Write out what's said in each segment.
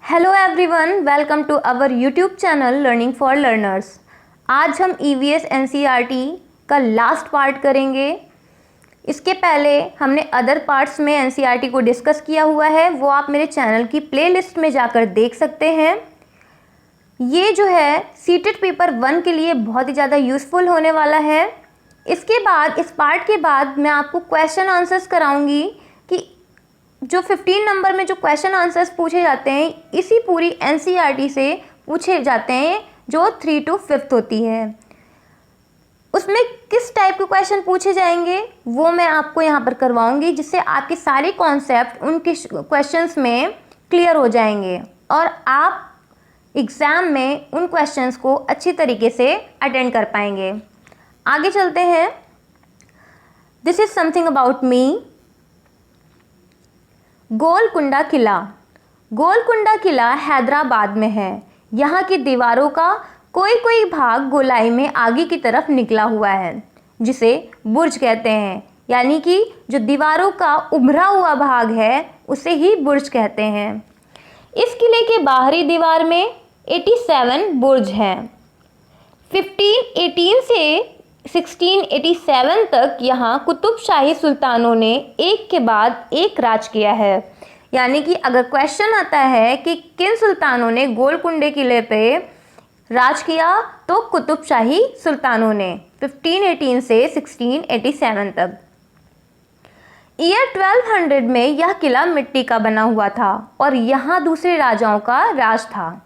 Hello everyone, welcome to our YouTube channel learning for learners. आज हम EVS NCERT का last part करेंगे। इसके पहले हमने अदर पार्ट्स में एनसीईआरटी को डिस्कस किया हुआ है, वो आप मेरे चैनल की प्लेलिस्ट में जाकर देख सकते हैं। ये जो है सीटेड पेपर 1 के लिए बहुत ही ज़्यादा यूज़फुल होने वाला है। इसके बाद इस पार्ट के बाद मैं आपको क्वेश्चन आंसर्स कराऊंगी कि जो 15 नंबर में जो क्वेश्चन आंसर्स पूछे जाते हैं इसी पूरी एनसीईआरटी से पूछे जाते हैं, जो 3 to 5th होती है। उसमें किस टाइप के क्वेश्चन पूछे जाएंगे वो मैं आपको यहाँ पर करवाऊंगी, जिससे आपके सारे कॉन्सेप्ट उन क्वेश्चंस में क्लियर हो जाएंगे और आप एग्ज़ाम में उन क्वेश्चंस को अच्छी तरीके से अटेंड कर पाएंगे। आगे चलते हैं। This is something about me. Golconda किला। गोलकुंडा किला हैदराबाद में है। यहाँ की दीवारों का कोई कोई भाग गोलाई में आगे की तरफ निकला हुआ है, जिसे बुर्ज कहते हैं। यानी कि जो दीवारों का उभरा हुआ भाग है उसे ही बुर्ज कहते हैं। इस किले के बाहरी दीवार में 87 बुर्ज हैं। 1518 से 1687 तक यहाँ कुतुबशाही सुल्तानों ने एक के बाद एक राज किया है। यानी कि अगर क्वेश्चन आता है कि किन सुल्तानों ने गोलकुंडे किले पे राज किया, तो कुतुबशाही सुल्तानों ने 1518 से 1687 तक। ईयर 1200 में यह किला मिट्टी का बना हुआ था और यहाँ दूसरे राजाओं का राज था।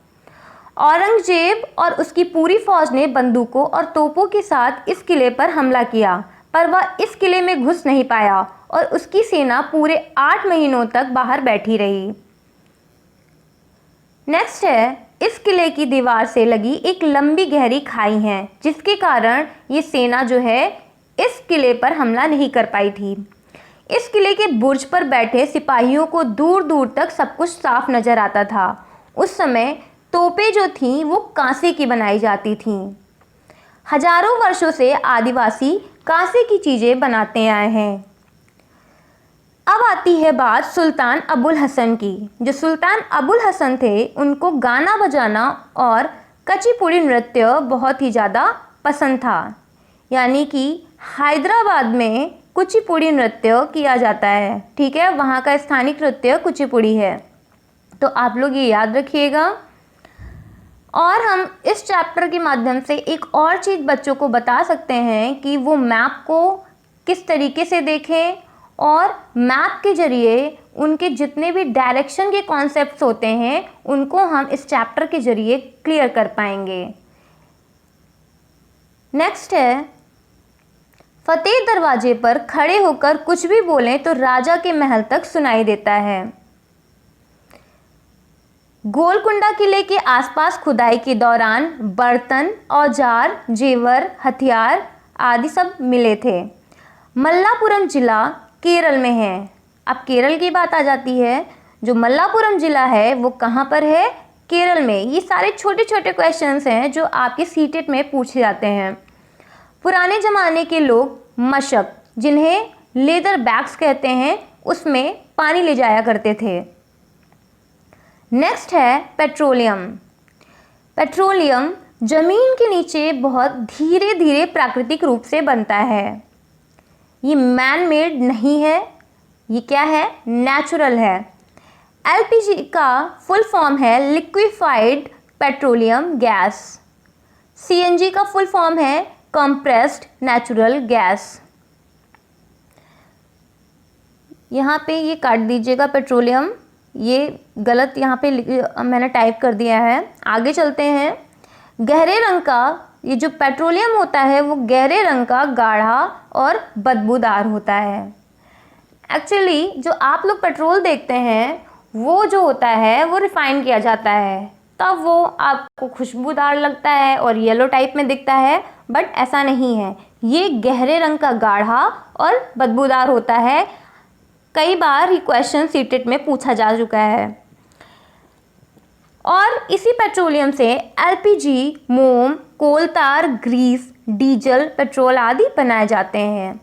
औरंगजेब और उसकी पूरी फौज ने बंदूकों और तोपों के साथ इस किले पर हमला किया, पर वह इस किले में घुस नहीं पाया और उसकी सेना पूरे 8 महीनों तक बाहर बैठी रही। नेक्स्ट है, इस किले की दीवार से लगी एक लंबी गहरी खाई है, जिसके कारण ये सेना जो है इस किले पर हमला नहीं कर पाई थी। इस किले के बुर्ज पर बैठे सिपाहियों को दूर दूर तक सब कुछ साफ नजर आता था। उस समय तोपें जो थीं वो कांसे की बनाई जाती थीं। हजारों वर्षों से आदिवासी कांसे की चीज़ें बनाते आए हैं। अब आती है बात सुल्तान अबुल हसन की। जो सुल्तान अबुल हसन थे उनको गाना बजाना और कुचिपुड़ी नृत्य बहुत ही ज़्यादा पसंद था। यानी कि हैदराबाद में कुचिपुड़ी नृत्य किया जाता है। ठीक है, वहाँ का स्थानीय नृत्य कुचिपुड़ी है, तो आप लोग ये याद रखिएगा। और हम इस चैप्टर के माध्यम से एक और चीज़ बच्चों को बता सकते हैं कि वो मैप को किस तरीके से देखें, और मैप के ज़रिए उनके जितने भी डायरेक्शन के कॉन्सेप्ट्स होते हैं उनको हम इस चैप्टर के ज़रिए क्लियर कर पाएंगे। नेक्स्ट है, फतेह दरवाजे पर खड़े होकर कुछ भी बोलें तो राजा के महल तक सुनाई देता है। गोलकुंडा किले के आसपास खुदाई के दौरान बर्तन, औजार, जेवर, हथियार आदि सब मिले थे। मल्लापुरम जिला केरल में है। अब केरल की बात आ जाती है। जो मल्लापुरम जिला है वो कहाँ पर है? केरल में। ये सारे छोटे छोटे क्वेश्चंस हैं जो आपके सीटेट में पूछे जाते हैं। पुराने ज़माने के लोग मशक, जिन्हें लेदर बैग्स कहते हैं, उसमें पानी ले जाया करते थे। नेक्स्ट है पेट्रोलियम। पेट्रोलियम जमीन के नीचे बहुत धीरे धीरे प्राकृतिक रूप से बनता है। ये मैन मेड नहीं है, ये क्या है? नेचुरल है। एलपीजी का फुल फॉर्म है लिक्विफाइड पेट्रोलियम गैस। सीएनजी का फुल फॉर्म है कंप्रेस्ड नेचुरल गैस। यहाँ पे ये काट दीजिएगा पेट्रोलियम, ये गलत यहाँ पे मैंने टाइप कर दिया है। आगे चलते हैं। गहरे रंग का ये जो पेट्रोलियम होता है वो गहरे रंग का, गाढ़ा और बदबूदार होता है। एक्चुअली जो आप लोग पेट्रोल देखते हैं वो जो होता है वो रिफाइन किया जाता है, तब वो आपको खुशबूदार लगता है और येलो टाइप में दिखता है, बट ऐसा नहीं है। ये गहरे रंग का, गाढ़ा और बदबूदार होता है। कई बार ये क्वेश्चन सीटेट में पूछा जा चुका है। और इसी पेट्रोलियम से एलपीजी, मोम, कोल तार, ग्रीस, डीजल, पेट्रोल आदि बनाए जाते हैं।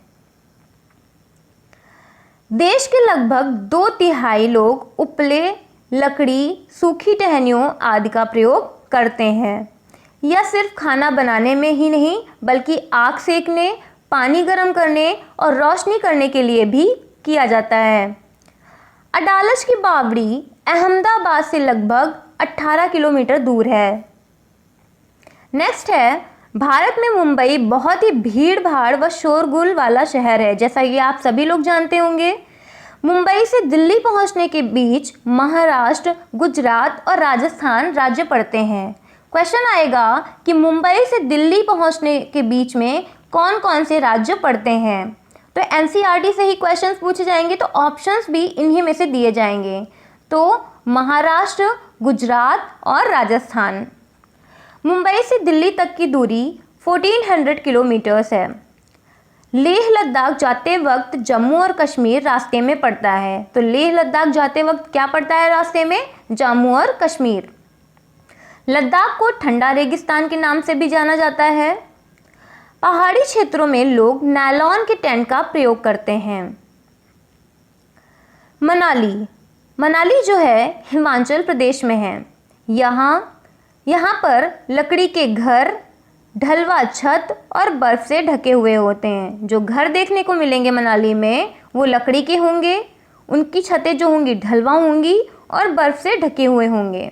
देश के लगभग 2/3 लोग उपले लकड़ी, सूखी टहनियों आदि का प्रयोग करते हैं। यह सिर्फ खाना बनाने में ही नहीं बल्कि आग सेकने, पानी गर्म करने और रोशनी करने के लिए भी किया जाता है। अडालज की बावड़ी अहमदाबाद से लगभग 18 किलोमीटर दूर है। नेक्स्ट है, भारत में मुंबई बहुत ही भीड़ भाड़ व शोरगुल वाला शहर है, जैसा कि आप सभी लोग जानते होंगे। मुंबई से दिल्ली पहुंचने के बीच महाराष्ट्र, गुजरात और राजस्थान राज्य पड़ते हैं। क्वेश्चन आएगा कि मुंबई से दिल्ली पहुंचने के बीच में कौन कौन से राज्य पड़ते हैं। तो एनसीईआरटी से ही क्वेश्चंस पूछे जाएंगे, तो ऑप्शंस भी इन्हीं में से दिए जाएंगे। तो महाराष्ट्र, गुजरात और राजस्थान। मुंबई से दिल्ली तक की दूरी 1400 किलोमीटर्स है। लेह लद्दाख जाते वक्त जम्मू और कश्मीर रास्ते में पड़ता है। तो लेह लद्दाख जाते वक्त क्या पड़ता है रास्ते में? जम्मू और कश्मीर। लद्दाख को ठंडा रेगिस्तान के नाम से भी जाना जाता है। पहाड़ी क्षेत्रों में लोग नायलॉन के टेंट का प्रयोग करते हैं। मनाली जो है हिमाचल प्रदेश में है। यहाँ पर लकड़ी के घर, ढलवा छत और बर्फ़ से ढके हुए होते हैं। जो घर देखने को मिलेंगे मनाली में वो लकड़ी के होंगे, उनकी छतें जो होंगी ढलवा होंगी और बर्फ़ से ढके हुए होंगे।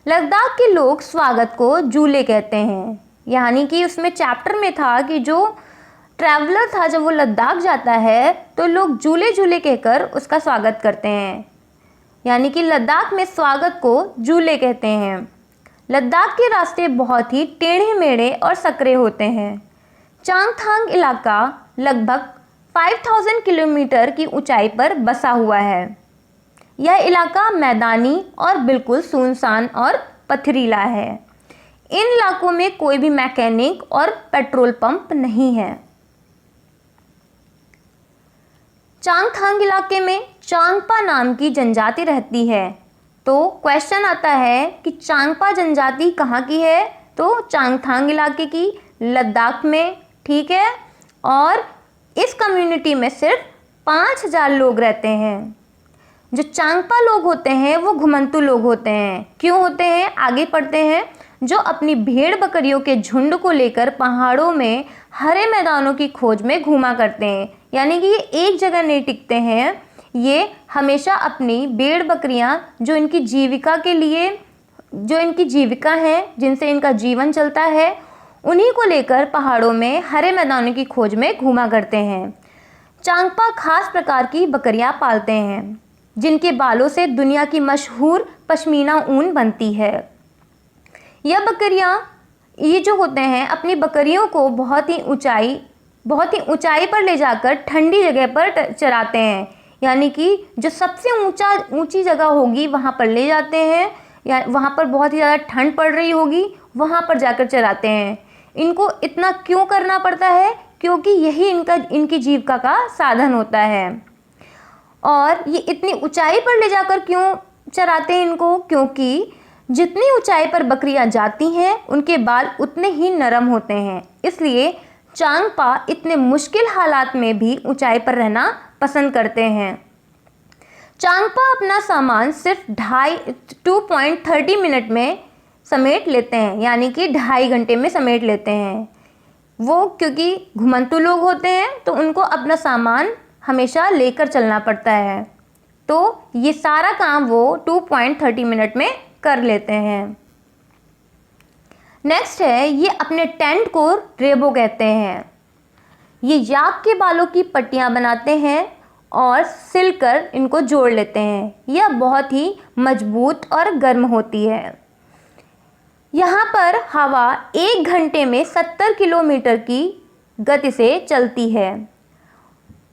लद्दाख के लोग स्वागत को जूले कहते हैं, यानी कि उसमें चैप्टर में था कि जो ट्रैवलर था जब वो लद्दाख जाता है तो लोग जूले जूले कहकर उसका स्वागत करते हैं, यानी कि लद्दाख में स्वागत को जूले कहते हैं। लद्दाख के रास्ते बहुत ही टेढ़े मेढ़े और सकरे होते हैं। चांगथांग इलाका लगभग 5000 किलोमीटर की ऊंचाई पर बसा हुआ है। यह इलाका मैदानी और बिल्कुल सुनसान और पथरीला है। इन इलाकों में कोई भी मैकेनिक और पेट्रोल पंप नहीं है। चांगथांग इलाके में चांगपा नाम की जनजाति रहती है। तो क्वेश्चन आता है कि चांगपा जनजाति कहाँ की है? तो चांगथांग इलाके की, लद्दाख में, ठीक है। और इस कम्युनिटी में सिर्फ 5000 लोग रहते हैं। जो चांगपा लोग होते हैं वो घुमंतू लोग होते हैं। क्यों होते हैं? आगे पढ़ते हैं। जो अपनी भेड़ बकरियों के झुंड को लेकर पहाड़ों में हरे मैदानों की खोज में घूमा करते हैं, यानी कि ये एक जगह नहीं टिकते हैं। ये हमेशा अपनी भेड़ बकरियां जो इनकी जीविका के लिए, जो इनकी जीविका है, जिनसे इनका जीवन चलता है, उन्हीं को लेकर पहाड़ों में हरे मैदानों की खोज में घूमा करते हैं। चांगपा खास प्रकार की बकरियां पालते हैं जिनके बालों से दुनिया की मशहूर पश्मीना ऊन बनती है। यह बकरियां, ये जो होते हैं, अपनी बकरियों को बहुत ही ऊंचाई पर ले जाकर ठंडी जगह पर चराते हैं, यानी कि जो सबसे ऊंची जगह होगी वहाँ पर ले जाते हैं, या वहाँ पर बहुत ही ज़्यादा ठंड पड़ रही होगी वहाँ पर जाकर चराते हैं। इनको इतना क्यों करना पड़ता है? क्योंकि यही इनकी जीविका का साधन होता है। और ये इतनी ऊंचाई पर ले जाकर क्यों चराते हैं इनको? क्योंकि जितनी ऊंचाई पर बकरियां जाती हैं उनके बाल उतने ही नरम होते हैं, इसलिए चांगपा इतने मुश्किल हालात में भी ऊंचाई पर रहना पसंद करते हैं। चांगपा अपना सामान सिर्फ 2.30 मिनट में समेट लेते हैं, यानी कि 2.5 घंटे में समेट लेते हैं। वो क्योंकि घुमंतू लोग होते हैं तो उनको अपना सामान हमेशा लेकर चलना पड़ता है, तो ये सारा काम वो 2.30 मिनट में कर लेते हैं। नेक्स्ट है, ये अपने टेंट को रेबो कहते हैं। ये याक के बालों की पट्टियां बनाते हैं और सिलकर इनको जोड़ लेते हैं। यह बहुत ही मजबूत और गर्म होती है। यहाँ पर हवा 1 घंटे में 70 किलोमीटर की गति से चलती है।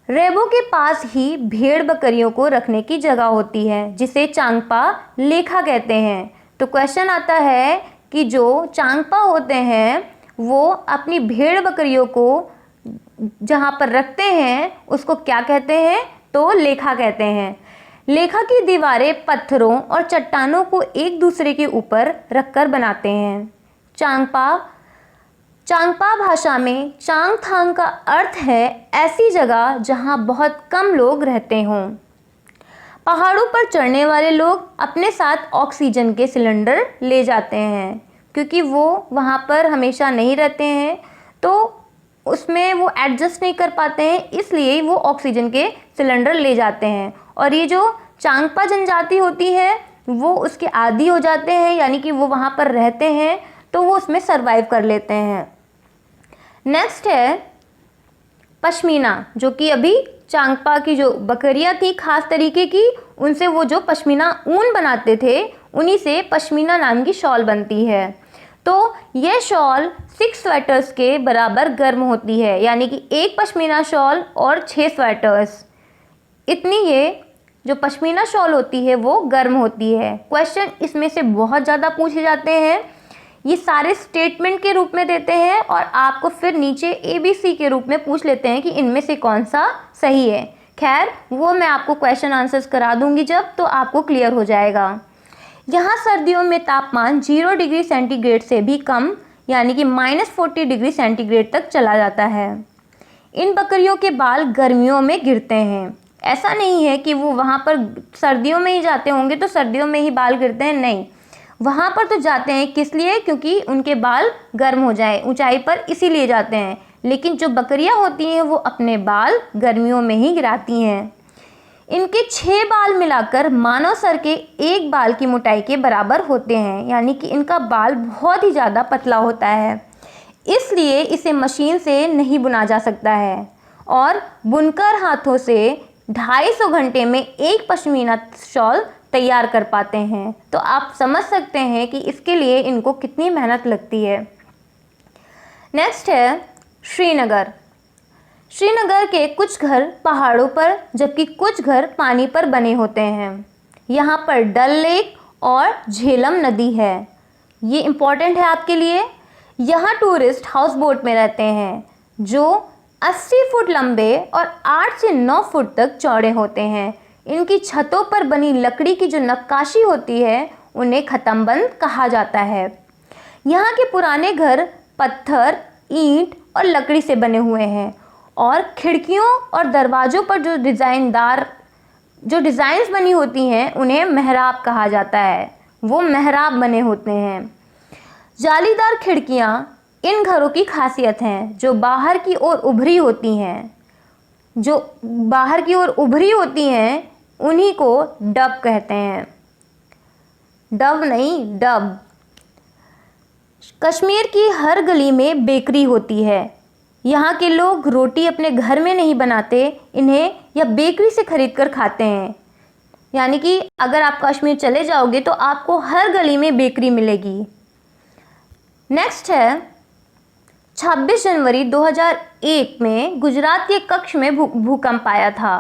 रेबो के पास ही भेड़ बकरियों को रखने की जगह होती है जिसे चांगपा लेखा कहते हैं। तो क्वेश्चन आता है कि जो चांगपा होते हैं वो अपनी भेड़ बकरियों को जहाँ पर रखते हैं उसको क्या कहते हैं? तो लेखा कहते हैं। लेखा की दीवारें पत्थरों और चट्टानों को एक दूसरे के ऊपर रखकर बनाते हैं। चांगपा भाषा में चांगथांग का अर्थ है ऐसी जगह जहां बहुत कम लोग रहते हों। पहाड़ों पर चढ़ने वाले लोग अपने साथ ऑक्सीजन के सिलेंडर ले जाते हैं, क्योंकि वो वहाँ पर हमेशा नहीं रहते हैं तो उसमें वो एडजस्ट नहीं कर पाते हैं, इसलिए वो ऑक्सीजन के सिलेंडर ले जाते हैं। और ये जो चांगपा जनजाति होती है वो उसके आदी हो जाते हैं, यानी कि वो वहाँ पर रहते हैं तो वो उसमें सरवाइव कर लेते हैं। नेक्स्ट है पश्मीना, जो कि अभी चांगपा की जो बकरियां थी खास तरीके की, उनसे वो जो पश्मीना ऊन बनाते थे उन्हीं से पश्मीना नाम की शॉल बनती है। तो यह शॉल 6 स्वेटर्स के बराबर गर्म होती है, यानी कि एक पश्मीना शॉल और 6 स्वेटर्स, इतनी ये जो पश्मीना शॉल होती है वो गर्म होती है। क्वेश्चन इसमें से बहुत ज़्यादा पूछे जाते हैं, ये सारे स्टेटमेंट के रूप में देते हैं और आपको फिर नीचे ABC के रूप में पूछ लेते हैं कि इनमें से कौन सा सही है। खैर वो मैं आपको क्वेश्चन आंसर्स करा दूंगी जब, तो आपको क्लियर हो जाएगा। यहाँ सर्दियों में तापमान 0 डिग्री सेंटीग्रेड से भी कम, यानी कि -40 डिग्री सेंटीग्रेड तक चला जाता है। इन बकरियों के बाल गर्मियों में गिरते हैं। ऐसा नहीं है कि वो वहाँ पर सर्दियों में ही जाते होंगे तो सर्दियों में ही बाल गिरते हैं, नहीं, वहाँ पर तो जाते हैं किस लिए, क्योंकि उनके बाल गर्म हो जाए ऊंचाई पर, इसीलिए जाते हैं। लेकिन जो बकरियां होती हैं वो अपने बाल गर्मियों में ही गिराती हैं। इनके 6 बाल मिलाकर मानव सर के एक बाल की मोटाई के बराबर होते हैं, यानी कि इनका बाल बहुत ही ज़्यादा पतला होता है, इसलिए इसे मशीन से नहीं बुना जा सकता है। और बुनकर हाथों से 250 घंटे में एक पश्मीना शॉल तैयार कर पाते हैं। तो आप समझ सकते हैं कि इसके लिए इनको कितनी मेहनत लगती है। नेक्स्ट है श्रीनगर। श्रीनगर के कुछ घर पहाड़ों पर जबकि कुछ घर पानी पर बने होते हैं। यहाँ पर डल लेक और झेलम नदी है, ये इम्पॉर्टेंट है आपके लिए। यहाँ टूरिस्ट हाउस बोट में रहते हैं जो 80 फुट लंबे और 8 से 9 फुट तक चौड़े होते हैं। इनकी छतों पर बनी लकड़ी की जो नक्काशी होती है उन्हें खतमबंद कहा जाता है। यहाँ के पुराने घर पत्थर, ईंट और लकड़ी से बने हुए हैं और खिड़कियों और दरवाज़ों पर जो डिज़ाइंस बनी होती हैं उन्हें मेहराब कहा जाता है, वो मेहराब बने होते हैं। जालीदार खिड़कियाँ इन घरों की खासियत हैं जो बाहर की ओर उभरी होती हैं। जो बाहर की ओर उभरी होती हैं उन्हीं को डब कहते हैं, डब नहीं डब। कश्मीर की हर गली में बेकरी होती है। यहाँ के लोग रोटी अपने घर में नहीं बनाते, इन्हें या बेकरी से खरीद कर खाते हैं। यानी कि अगर आप कश्मीर चले जाओगे तो आपको हर गली में बेकरी मिलेगी। नेक्स्ट है 26 जनवरी 2001 में गुजरात के कच्छ में भूकंप आया था।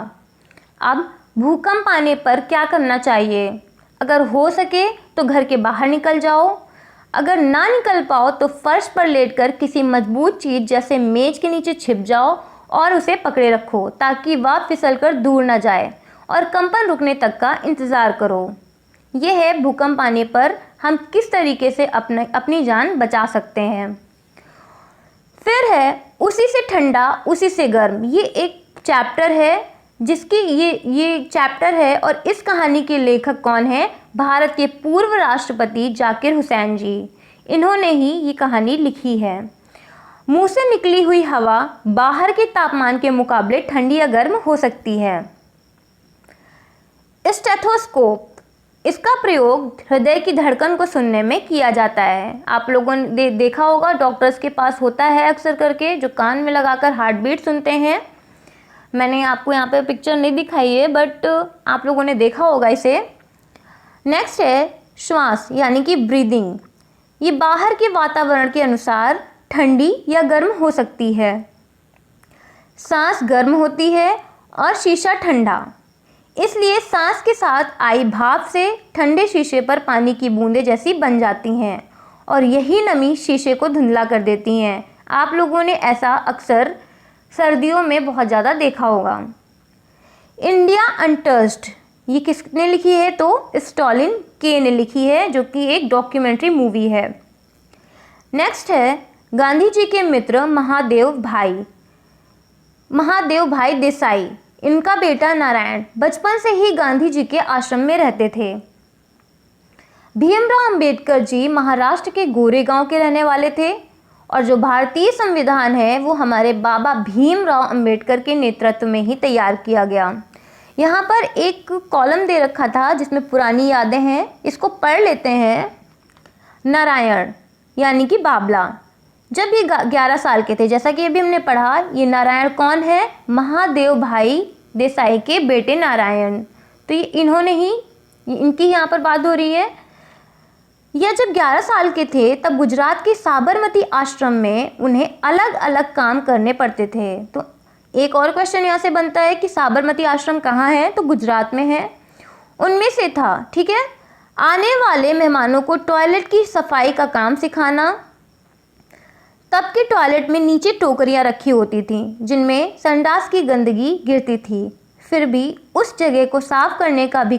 अब भूकंप आने पर क्या करना चाहिए? अगर हो सके तो घर के बाहर निकल जाओ, अगर ना निकल पाओ तो फर्श पर लेटकर किसी मजबूत चीज़ जैसे मेज के नीचे छिप जाओ और उसे पकड़े रखो ताकि वह फिसलकर दूर ना जाए और कंपन रुकने तक का इंतज़ार करो। यह है भूकंप आने पर हम किस तरीके से अपनी जान बचा सकते हैं। फिर है उसी से ठंडा उसी से गर्म, ये एक चैप्टर है जिसकी ये चैप्टर है और इस कहानी के लेखक कौन है? भारत के पूर्व राष्ट्रपति जाकिर हुसैन जी, इन्होंने ही ये कहानी लिखी है। मुंह से निकली हुई हवा बाहर के तापमान के मुकाबले ठंडी या गर्म हो सकती है। स्टेथोस्कोप, इसका प्रयोग हृदय की धड़कन को सुनने में किया जाता है। आप लोगों ने देखा होगा डॉक्टर्स के पास होता है अक्सर करके, जो कान में लगाकर हार्ट बीट सुनते हैं। मैंने आपको यहाँ पे पिक्चर नहीं दिखाई है बट आप लोगों ने देखा होगा इसे। नेक्स्ट है श्वास यानी कि ब्रीदिंग, ये बाहर के वातावरण के अनुसार ठंडी या गर्म हो सकती है। सांस गर्म होती है और शीशा ठंडा, इसलिए सांस के साथ आई भाप से ठंडे शीशे पर पानी की बूंदें जैसी बन जाती हैं और यही नमी शीशे को धुंधला कर देती हैं। आप लोगों ने ऐसा अक्सर सर्दियों में बहुत ज़्यादा देखा होगा। इंडिया अनटच्ड, ये किसने लिखी है? तो स्टॉलिन के ने लिखी है, जो कि एक डॉक्यूमेंट्री मूवी है। नेक्स्ट है गांधी जी के मित्र महादेव भाई देसाई, इनका बेटा नारायण बचपन से ही गांधी जी के आश्रम में रहते थे। भीमराव अंबेडकर जी महाराष्ट्र के गोरेगांव के रहने वाले थे और जो भारतीय संविधान है वो हमारे बाबा भीमराव अंबेडकर के नेतृत्व में ही तैयार किया गया। यहाँ पर एक कॉलम दे रखा था जिसमें पुरानी यादें हैं, इसको पढ़ लेते हैं। नारायण यानी कि बाबला जब ये 11 साल के थे, जैसा कि अभी हमने पढ़ा, ये नारायण कौन है? महादेव भाई देसाई के बेटे नारायण। तो ये इन्होंने ही, इनकी यहाँ पर बात हो रही है। यह जब 11 साल के थे तब गुजरात के साबरमती आश्रम में उन्हें अलग अलग काम करने पड़ते थे। तो एक और क्वेश्चन यहाँ से बनता है कि साबरमती आश्रम कहाँ है? तो गुजरात में है। उनमें से था, ठीक है, आने वाले मेहमानों को टॉयलेट की सफाई का काम सिखाना। तब के टॉयलेट में नीचे टोकरियाँ रखी होती थीं जिनमें संडास की गंदगी गिरती थी, फिर भी उस जगह को साफ करने का भी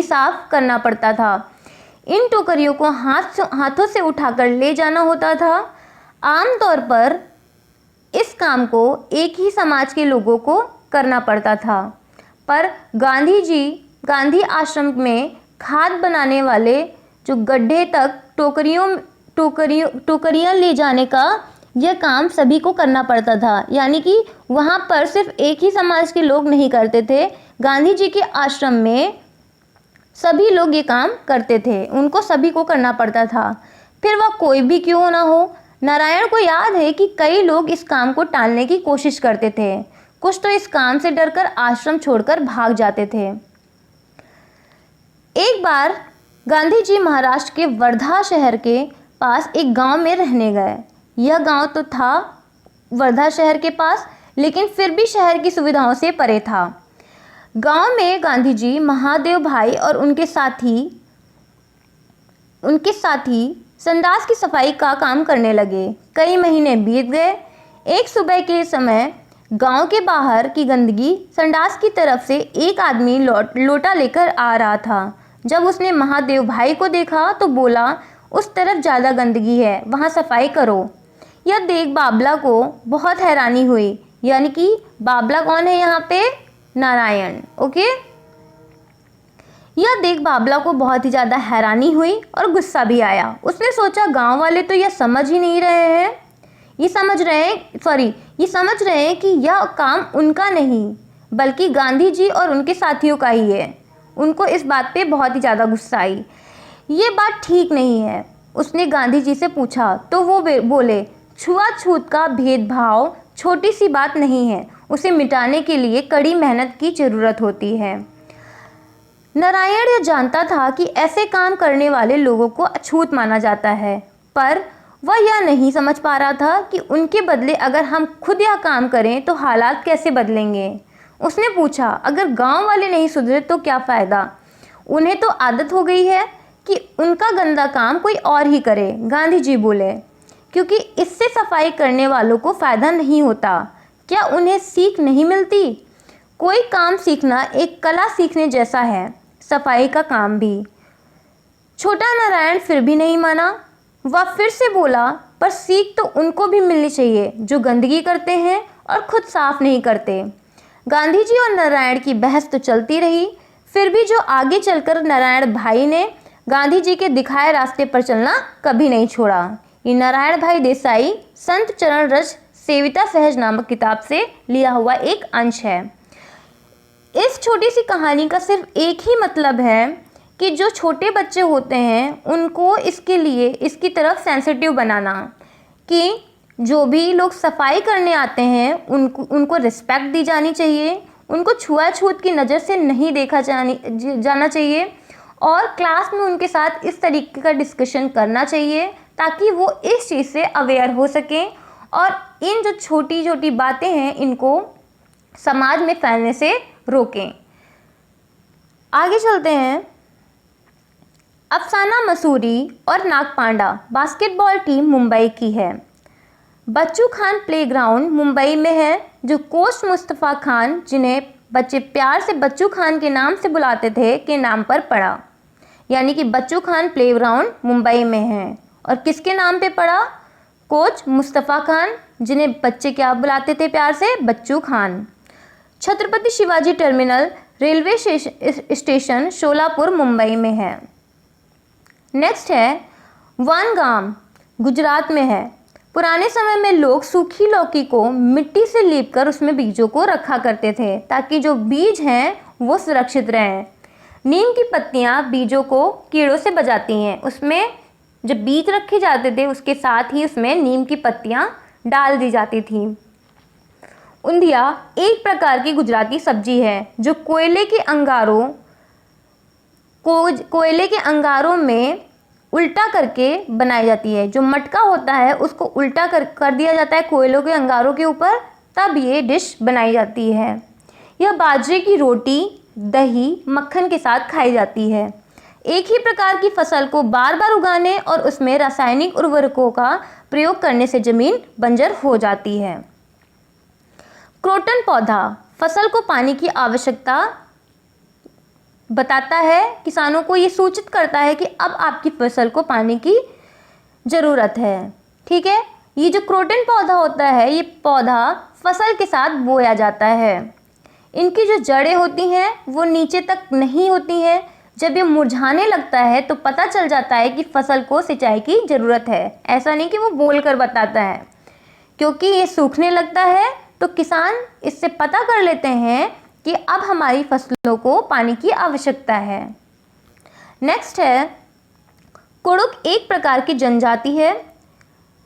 साफ करना पड़ता था। इन टोकरियों को हाथों से उठाकर ले जाना होता था। आमतौर पर इस काम को एक ही समाज के लोगों को करना पड़ता था, पर गांधी आश्रम में खाद बनाने वाले जो गड्ढे तक टोकरियाँ ले जाने का यह काम सभी को करना पड़ता था। यानी कि वहाँ पर सिर्फ एक ही समाज के लोग नहीं करते थे, गांधी जी के आश्रम में सभी लोग ये काम करते थे, उनको सभी को करना पड़ता था, फिर वह कोई भी क्यों ना हो। नारायण को याद है कि कई लोग इस काम को टालने की कोशिश करते थे, कुछ तो इस काम से डरकर आश्रम छोड़कर भाग जाते थे। एक बार गांधी जी महाराष्ट्र के वर्धा शहर के पास एक गांव में रहने गए। यह गांव तो था वर्धा शहर के पास, लेकिन फिर भी शहर की सुविधाओं से परे था। गांव में गांधी जी महादेव भाई और उनके साथी संडास की सफाई का काम करने लगे। कई महीने बीत गए। एक सुबह के समय गांव के बाहर की गंदगी संडास की तरफ से एक आदमी लोटा लेकर आ रहा था। जब उसने महादेव भाई को देखा तो बोला, उस तरफ ज़्यादा गंदगी है, वहाँ सफाई करो। यह देख बाबला को बहुत हैरानी हुई। यानी कि बाबला कौन है यहाँ पे? नारायण। ओके, यह देख बाबला को बहुत ही ज़्यादा हैरानी हुई और गुस्सा भी आया। उसने सोचा गांव वाले तो यह समझ ही नहीं रहे हैं, ये समझ रहे हैं कि यह काम उनका नहीं बल्कि गांधी जी और उनके साथियों का ही है। उनको इस बात पे बहुत ही ज़्यादा गुस्सा आई। ये बात ठीक नहीं है। उसने गांधी जी से पूछा तो वो बोले, छुआछूत का भेदभाव छोटी सी बात नहीं है, उसे मिटाने के लिए कड़ी मेहनत की ज़रूरत होती है। नारायण यह जानता था कि ऐसे काम करने वाले लोगों को अछूत माना जाता है, पर वह यह नहीं समझ पा रहा था कि उनके बदले अगर हम खुद यह काम करें तो हालात कैसे बदलेंगे। उसने पूछा, अगर गांव वाले नहीं सुधरे तो क्या फ़ायदा? उन्हें तो आदत हो गई है कि उनका गंदा काम कोई और ही करे। गांधी जी बोले, क्योंकि इससे सफाई करने वालों को फ़ायदा नहीं होता। क्या उन्हें सीख नहीं मिलती? कोई काम सीखना एक कला सीखने जैसा है, सफाई का काम भी। छोटा नारायण फिर भी नहीं माना। वह फिर से बोला, पर सीख तो उनको भी मिलनी चाहिए जो गंदगी करते हैं और खुद साफ नहीं करते। गांधी जी और नारायण की बहस तो चलती रही, फिर भी जो आगे चलकर नारायण भाई ने गांधी जी के दिखाए रास्ते पर चलना कभी नहीं छोड़ा। ये नारायण भाई देसाई संत चरण रज सेविता सहज नामक किताब से लिया हुआ एक अंश है। इस छोटी सी कहानी का सिर्फ एक ही मतलब है कि जो छोटे बच्चे होते हैं उनको इसकी तरफ सेंसिटिव बनाना, कि जो भी लोग सफाई करने आते हैं उनको रिस्पेक्ट दी जानी चाहिए, उनको छुआछूत की नज़र से नहीं देखा जाना चाहिए और क्लास में उनके साथ इस तरीके का डिस्कशन करना चाहिए ताकि वो इस चीज़ से अवेयर हो सकें और इन जो छोटी छोटी बातें हैं इनको समाज में फैलने से रोकें। आगे चलते हैं। अफसाना मसूरी और नागपांडा बास्केटबॉल टीम मुंबई की है। बच्चू खान प्लेग्राउंड मुंबई में है, जो कोच मुस्तफ़ा खान, जिन्हें बच्चे प्यार से बच्चू खान के नाम से बुलाते थे, के नाम पर पड़ा। यानी कि बच्चू खान प्लेग्राउंड मुंबई में है और किसके नाम पे पड़ा? कोच मुस्तफ़ा खान, जिन्हें बच्चे क्या बुलाते थे प्यार से? Bachchu Khan. Chhatrapati Shivaji terminal railway station Sholapur Mumbai में है। नेक्स्ट है वानगाम, गुजरात में है। पुराने समय में लोग सूखी लौकी को मिट्टी से लीपकर उसमें बीजों को रखा करते थे ताकि जो बीज हैं वो सुरक्षित रहें। नीम की पत्तियां बीजों को कीड़ों से बचाती हैं। उसमें जब बीज रखे जाते थे उसके साथ ही उसमें नीम की पत्तियां डाल दी जाती थी। उंधिया एक प्रकार की गुजराती सब्जी है जो कोयले के अंगारों में उल्टा करके बनाई जाती है। जो मटका होता है उसको उल्टा कर दिया जाता है कोयलों के अंगारों के ऊपर, तब ये डिश बनाई जाती है। यह बाजरे की रोटी, दही, मक्खन के साथ खाई जाती है। एक ही प्रकार की फसल को बार बार उगाने और उसमें रासायनिक उर्वरकों का प्रयोग करने से जमीन बंजर हो जाती है। क्रोटन पौधा फसल को पानी की आवश्यकता बताता है। किसानों को ये सूचित करता है कि अब आपकी फसल को पानी की ज़रूरत है। ठीक है, ये जो क्रोटन पौधा होता है ये पौधा फसल के साथ बोया जाता है। इनकी जो जड़ें होती हैं वो नीचे तक नहीं होती हैं। जब ये मुरझाने लगता है तो पता चल जाता है कि फसल को सिंचाई की ज़रूरत है। ऐसा नहीं कि वो बोल कर बताता है, क्योंकि ये सूखने लगता है तो किसान इससे पता कर लेते हैं कि अब हमारी फसलों को पानी की आवश्यकता है। नेक्स्ट है कुड़ुक, एक प्रकार की जनजाति है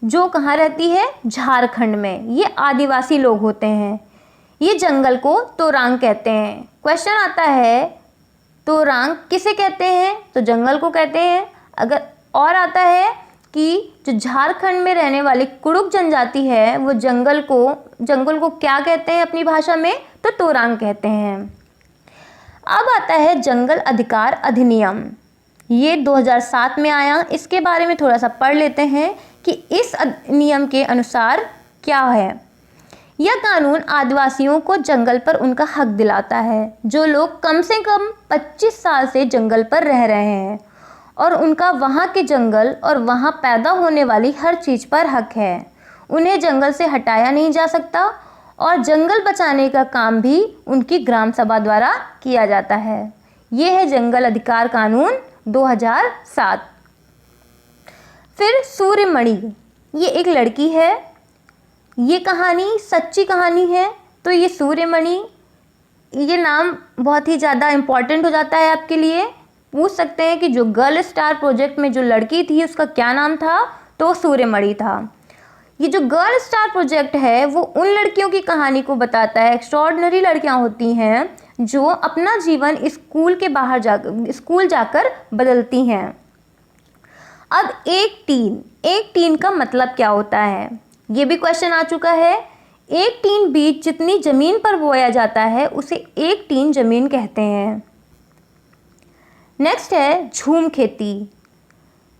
जो कहाँ रहती है? झारखंड में। ये आदिवासी लोग होते हैं। ये जंगल को तोरांग कहते हैं। क्वेश्चन आता है तोरांग किसे कहते हैं? तो जंगल को कहते हैं। अगर और आता है कि जो झारखंड में रहने वाली कुड़ुक जनजाति है वो जंगल को क्या कहते हैं अपनी भाषा में? तो तोरांग कहते हैं। अब आता है जंगल अधिकार अधिनियम। ये 2007 में आया। इसके बारे में थोड़ा सा पढ़ लेते हैं कि इस अधिनियम के अनुसार क्या है। यह कानून आदिवासियों को जंगल पर उनका हक दिलाता है। जो लोग कम से कम 25 साल से जंगल पर रह रहे हैं और उनका वहाँ के जंगल और वहाँ पैदा होने वाली हर चीज़ पर हक है, उन्हें जंगल से हटाया नहीं जा सकता और जंगल बचाने का काम भी उनकी ग्राम सभा द्वारा किया जाता है। ये है जंगल अधिकार कानून 2007। फिर सूर्यमणि, ये एक लड़की है। ये कहानी सच्ची कहानी है। तो ये सूर्यमणि, ये नाम बहुत ही ज़्यादा इम्पॉर्टेंट हो जाता है आपके लिए। पूछ सकते हैं कि जो गर्ल स्टार प्रोजेक्ट में जो लड़की थी उसका क्या नाम था? तो सूर्यमणि था। ये जो गर्ल स्टार प्रोजेक्ट है वो उन लड़कियों की कहानी को बताता है। एक्स्ट्रॉर्डिनरी लड़कियां होती हैं जो अपना जीवन स्कूल जाकर बदलती हैं। अब एक टीन का मतलब क्या होता है? ये भी क्वेश्चन आ चुका है। एक टीन बीज जितनी जमीन पर बोया जाता है उसे एक टीन जमीन कहते हैं। नेक्स्ट है झूम खेती।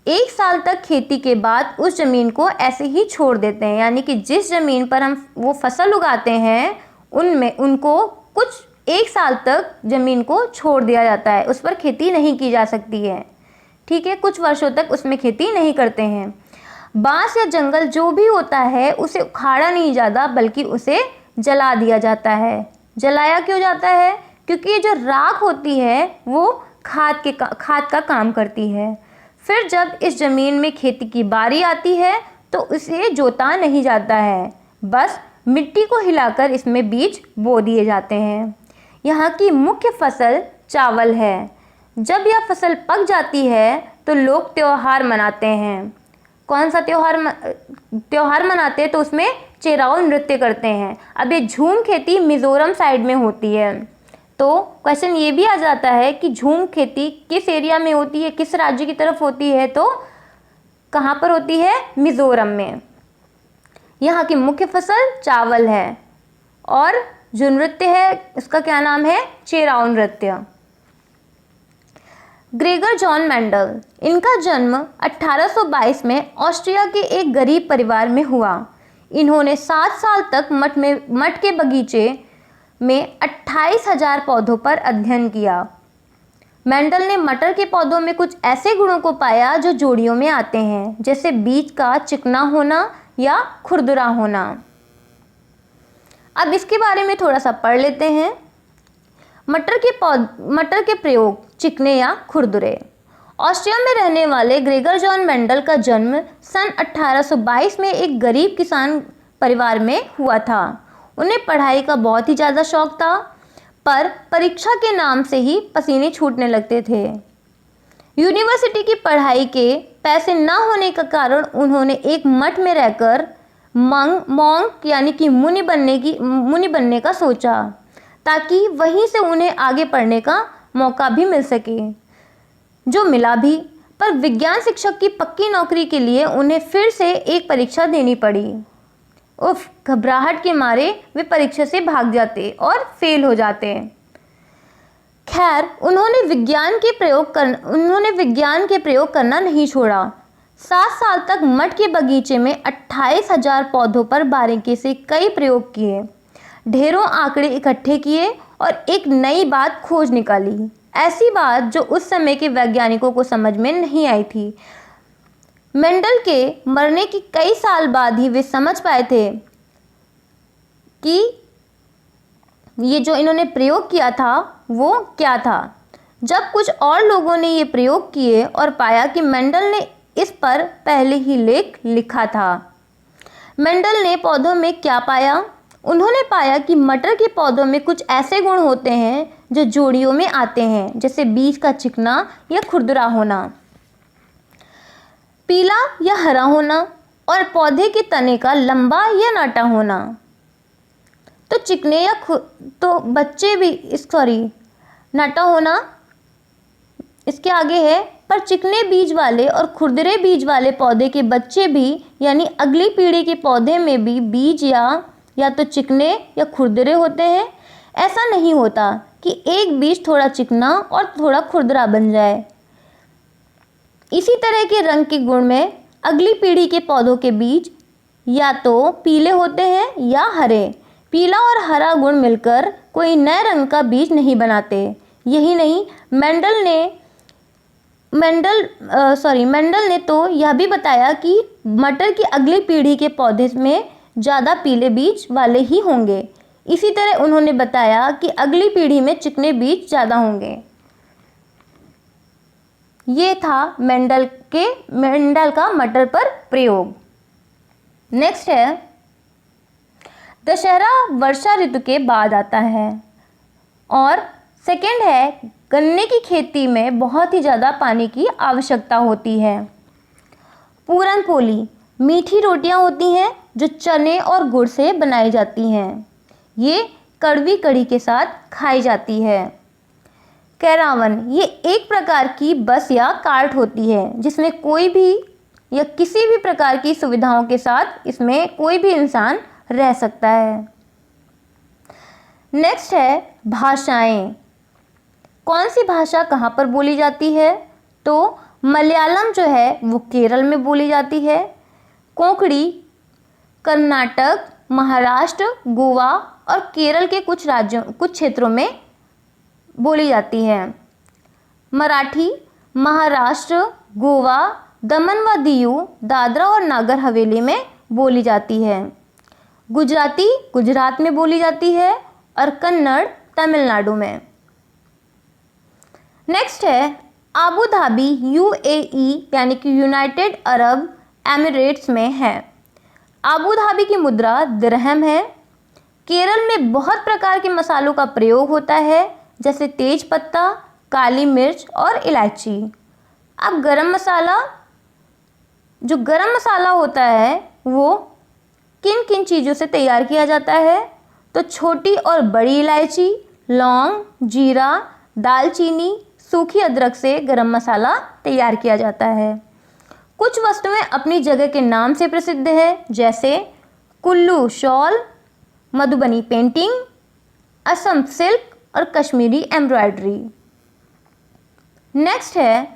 1 साल तक खेती के बाद उस ज़मीन को ऐसे ही छोड़ देते हैं, यानी कि जिस ज़मीन पर हम वो फसल उगाते हैं उनको कुछ 1 साल तक ज़मीन को छोड़ दिया जाता है। उस पर खेती नहीं की जा सकती है। ठीक है, कुछ वर्षों तक उसमें खेती नहीं करते हैं। बांस या जंगल जो भी होता है उसे उखाड़ा नहीं जाता बल्कि उसे जला दिया जाता है। जलाया क्यों जाता है? क्योंकि ये जो राख होती है वो खाद का काम करती है। फिर जब इस ज़मीन में खेती की बारी आती है तो उसे जोता नहीं जाता है, बस मिट्टी को हिलाकर इसमें बीज बो दिए जाते हैं। यहाँ की मुख्य फसल चावल है। जब यह फसल पक जाती है तो लोग त्यौहार मनाते हैं। कौन सा त्यौहार मनाते हैं? तो उसमें चेराओ नृत्य करते हैं। अब ये झूम खेती मिज़ोरम साइड में होती है। तो क्वेश्चन ये भी आ जाता है कि झूम खेती किस एरिया में होती है, किस राज्य की तरफ होती है? तो कहाँ पर होती है? मिज़ोरम में। यहाँ की मुख्य फसल चावल है और जो नृत्य है उसका क्या नाम है? चेराओ नृत्य। ग्रेगर जॉन मेंडल, इनका जन्म 1822 में ऑस्ट्रिया के एक गरीब परिवार में हुआ। इन्होंने 7 साल तक मठ के बगीचे में 28,000 पौधों पर अध्ययन किया। मेंडल ने मटर के पौधों में कुछ ऐसे गुणों को पाया जो जोड़ियों में आते हैं, जैसे बीज का चिकना होना या खुरदुरा होना। अब इसके बारे में थोड़ा सा पढ़ लेते हैं। मटर के प्रयोग, चिकने या खुरदुरे। ऑस्ट्रिया में रहने वाले ग्रेगर जॉन मेंडल का जन्म सन 1822 में एक गरीब किसान परिवार में हुआ था। उन्हें पढ़ाई का बहुत ही ज़्यादा शौक था, पर परीक्षा के नाम से ही पसीने छूटने लगते थे। यूनिवर्सिटी की पढ़ाई के पैसे न होने का कारण उन्होंने एक मठ में रहकर मॉन्क यानी कि मुनि बनने का सोचा, ताकि वहीं से उन्हें आगे पढ़ने का मौका भी मिल सके, जो मिला भी। पर विज्ञान शिक्षक की पक्की नौकरी के लिए उन्हें फिर से एक परीक्षा देनी पड़ी। उफ, घबराहट के मारे वे परीक्षा से भाग जाते और फेल हो जाते। खैर, उन्होंने विज्ञान के प्रयोग करना नहीं छोड़ा। 7 साल तक मठ के बगीचे में 28,000 पौधों पर बारीकी से कई प्रयोग किए, ढेरों आंकड़े इकट्ठे किए और एक नई बात खोज निकाली, ऐसी बात जो उस समय के वैज्ञानिकों को समझ में नहीं आई थी। मेंडल के मरने के कई साल बाद ही वे समझ पाए थे कि ये जो इन्होंने प्रयोग किया था वो क्या था। जब कुछ और लोगों ने ये प्रयोग किए और पाया कि मेंडल ने इस पर पहले ही लेख लिखा था। मेंडल ने पौधों में क्या पाया? उन्होंने पाया कि मटर के पौधों में कुछ ऐसे गुण होते हैं जो जोड़ियों में आते हैं, जैसे बीज का चिकना या खुरदुरा होना, पीला या हरा होना और पौधे के तने का लंबा या नाटा होना। तो चिकने या तो बच्चे भी नाटा होना इसके आगे है, पर चिकने बीज वाले और खुरदरे बीज वाले पौधे के बच्चे भी, यानी अगली पीढ़ी के पौधे में भी बीज या तो चिकने या खुरदरे होते हैं। ऐसा नहीं होता कि एक बीज थोड़ा चिकना और थोड़ा खुरदरा बन जाए। इसी तरह के रंग के गुण में अगली पीढ़ी के पौधों के बीज या तो पीले होते हैं या हरे। पीला और हरा गुण मिलकर कोई नए रंग का बीज नहीं बनाते। यही नहीं, मेंडल ने तो यह भी बताया कि मटर की अगली पीढ़ी के पौधे में ज़्यादा पीले बीज वाले ही होंगे। इसी तरह उन्होंने बताया कि अगली पीढ़ी में चिकने बीज ज़्यादा होंगे। ये था मेंडल का मटर पर प्रयोग। नेक्स्ट है, दशहरा वर्षा ऋतु के बाद आता है। और सेकंड है, गन्ने की खेती में बहुत ही ज़्यादा पानी की आवश्यकता होती है। पूरन पोली मीठी रोटियां होती हैं जो चने और गुड़ से बनाई जाती हैं। ये कड़वी कढ़ी के साथ खाई जाती है। कैरावन, ये एक प्रकार की बस या कार्ट होती है जिसमें कोई भी या किसी भी प्रकार की सुविधाओं के साथ इसमें कोई भी इंसान रह सकता है। नेक्स्ट है भाषाएं। कौन सी भाषा कहाँ पर बोली जाती है? तो मलयालम जो है वो केरल में बोली जाती है। कोंकणी कर्नाटक, महाराष्ट्र, गोवा और केरल के कुछ क्षेत्रों में बोली जाती है। मराठी महाराष्ट्र, गोवा, दमन व दीव, दादरा और नागर हवेली में बोली जाती है। गुजराती गुजरात में बोली जाती है और कन्नड़ तमिलनाडु में। नेक्स्ट है आबू धाबी UAE यानी कि यूनाइटेड अरब एमिरेट्स में है। आबू धाबी की मुद्रा दिरहम है। केरल में बहुत प्रकार के मसालों का प्रयोग होता है, जैसे तेज पत्ता, काली मिर्च और इलायची। अब गरम मसाला होता है वो किन किन चीज़ों से तैयार किया जाता है? तो छोटी और बड़ी इलायची, लौंग, जीरा, दालचीनी, सूखी अदरक से गरम मसाला तैयार किया जाता है। कुछ वस्तुएं अपनी जगह के नाम से प्रसिद्ध है, जैसे Kullu shawl, Madhubani painting, Assam silk और कश्मीरी एम्ब्रॉयडरी। नेक्स्ट है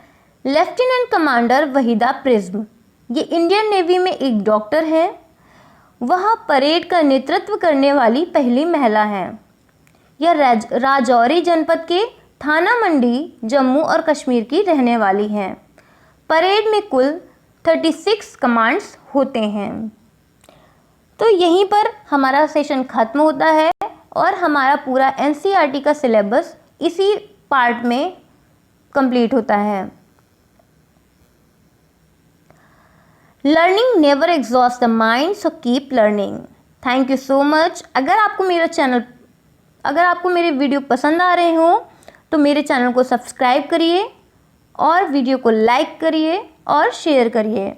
लेफ्टिनेंट कमांडर वहीदा प्रिज्म। ये इंडियन नेवी में एक डॉक्टर है। वह परेड का नेतृत्व करने वाली पहली महिला है। यह राजौरी जनपद के थाना मंडी, जम्मू और कश्मीर की रहने वाली हैं। परेड में कुल 36 कमांड्स होते हैं। तो यहीं पर हमारा सेशन ख़त्म होता है और हमारा पूरा एनसीईआरटी का सिलेबस इसी पार्ट में कंप्लीट होता है। Learning never exhaust the mind, so keep learning. Thank you so much. अगर आपको मेरे वीडियो पसंद आ रहे हो तो मेरे चैनल को सब्सक्राइब करिए और वीडियो को लाइक करिए और शेयर करिए।